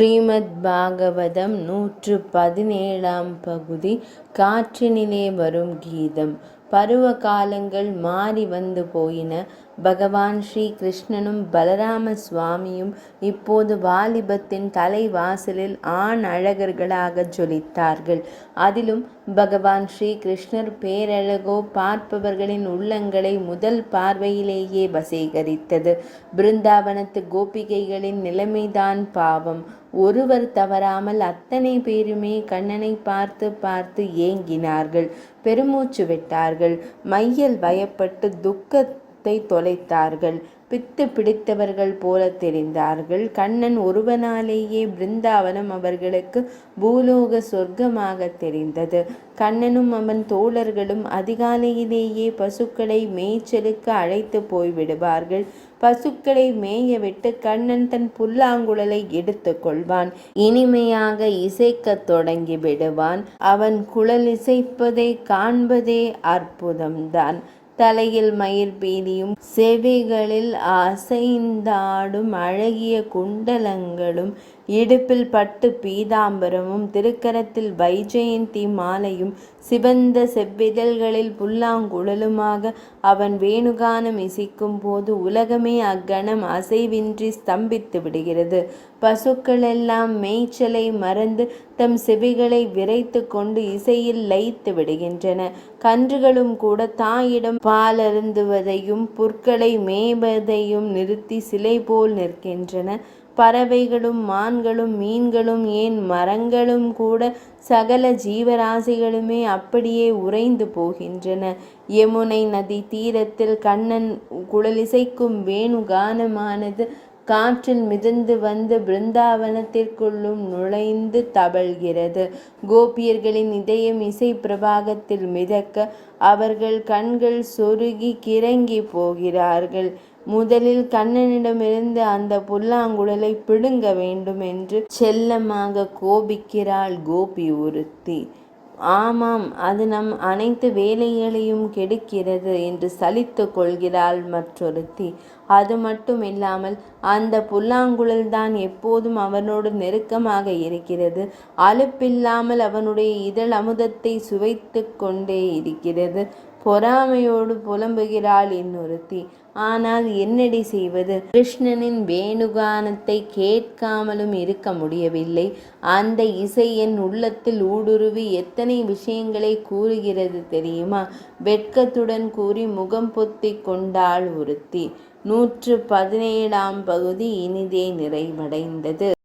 ஸ்ரீமத் பாகவதம் 117ஆம் பகுதி. காற்றினிலே வரும் கீதம். பருவ காலங்கள் மாறி வந்து போயின. பகவான் ஸ்ரீ கிருஷ்ணனும் பலராம சுவாமியும் இப்போது வாலிபத்தின் தலைவாசலில் ஆண் அழகர்களாக ஜொலித்தார்கள். அதிலும் பகவான் ஸ்ரீ கிருஷ்ணர் பேரழகோ பார்ப்பவர்களின் உள்ளங்களை முதல் பார்வையிலேயே வசீகரித்தது. பிருந்தாவனத்து கோபிகைகளின் நிலைமைதான் பாவம். ஒருவர் தவறாமல் அத்தனை பேருமே கண்ணனை பார்த்து பார்த்து ஏங்கினார்கள், பெருமூச்சு விட்டார்கள், மையல் வயப்பட்டு துக்கத்தை தொலைத்தார்கள். பித்து பிடித்தவர்கள் போல தெரிந்தார்கள். கண்ணன் ஒருவனாலேயே பிருந்தாவனம் அவர்களுக்கு பூலோக சொர்க்கமாக தெரிந்தது. கண்ணனும் அவன் தோழர்களும் அதிகாலையிலேயே பசுக்களை மேய்ச்சலுக்கு அழைத்து போய்விடுவார்கள். பசுக்களை மேயவிட்டு கண்ணன் தன் புல்லாங்குழலை எடுத்து கொள்வான். இனிமையாக இசைக்கத் தொடங்கி விடுவான். அவன் குழல் இசைப்பதை காண்பதே அற்புதம்தான். தலையில் மயிர் பீலியும் செவிகளில் அசைந்தாடும் அழகிய குண்டலங்களும் இடுப்பில் பட்டு பீதாம்பரமும் திருக்கரத்தில் வைஜெயந்தி மாலையும் சிவந்த செவ்விதழ்களில் புல்லாங்குழலுமாக அவன் வேணுகானம் இசைக்கும் போது உலகமே அக்கணம் அசைவின்றி ஸ்தம்பித்து விடுகிறது. பசுக்களெல்லாம் மேய்ச்சலை மறந்து தம் செவிகளை விரைத்து கொண்டு இசையில் லயித்து விடுகின்றன. கன்றுகளும் கூட தாயிடம் பாலருந்துவதையும் புற்களை மேய்வதையும் நிறுத்தி சிலை போல் நிற்கின்றன. பறவைகளும் மான்களும் மீன்களும் ஏன் மரங்களும் கூட சகல ஜீவராசிகளுமே அப்படியே உறைந்து போகின்றன. யமுனை நதி தீரத்தில் கண்ணன் குழலிசைக்கும் வேணுகானமானது காற்றில் மிதந்து வந்து பிருந்தாவனத்திற்குள்ளும் நுழைந்து தவழ்கிறது. கோபியர்களின் இதயம் இசை பிரபாகத்தில் மிதக்க அவர்கள் கண்கள் சொருகி கிறங்கி போகிறார்கள். முதலில் கண்ணனிடமிருந்து அந்த புல்லாங்குழலை பிடுங்க வேண்டும் என்று செல்லமாக கோபிக்கிறாள் கோபி ஒருத்தி. ஆமாம், அது நம் அனைத்து வேலைகளையும் கெடுக்கிறது என்று சலித்து கொள்கிறாள் மற்றொருத்தி. அது மட்டும் இல்லாமல் அந்த புல்லாங்குழல் தான் எப்போதும் அவனோடு நெருக்கமாக இருக்கிறது. அலுப்பில்லாமல் அவனுடைய இதழ் அமுதத்தை சுவைத்து கொண்டே இருக்கிறது. பொறாமையோடு புலம்புகிறாள் இன்னொருத்தி. ஆனால் என்னடி செய்வது? கிருஷ்ணனின் வேணுகானத்தை கேட்காமலும் இருக்க முடியவில்லை. அந்த இசை என் உள்ளத்தில் ஊடுருவி எத்தனை விஷயங்களை கூறுகிறது தெரியுமா? வெட்கத்துடன் கூறி முகம் பொத்தி கொண்டாள் ஒருத்தி. 117ஆம் பகுதி இனிதே நிறைவடைந்தது.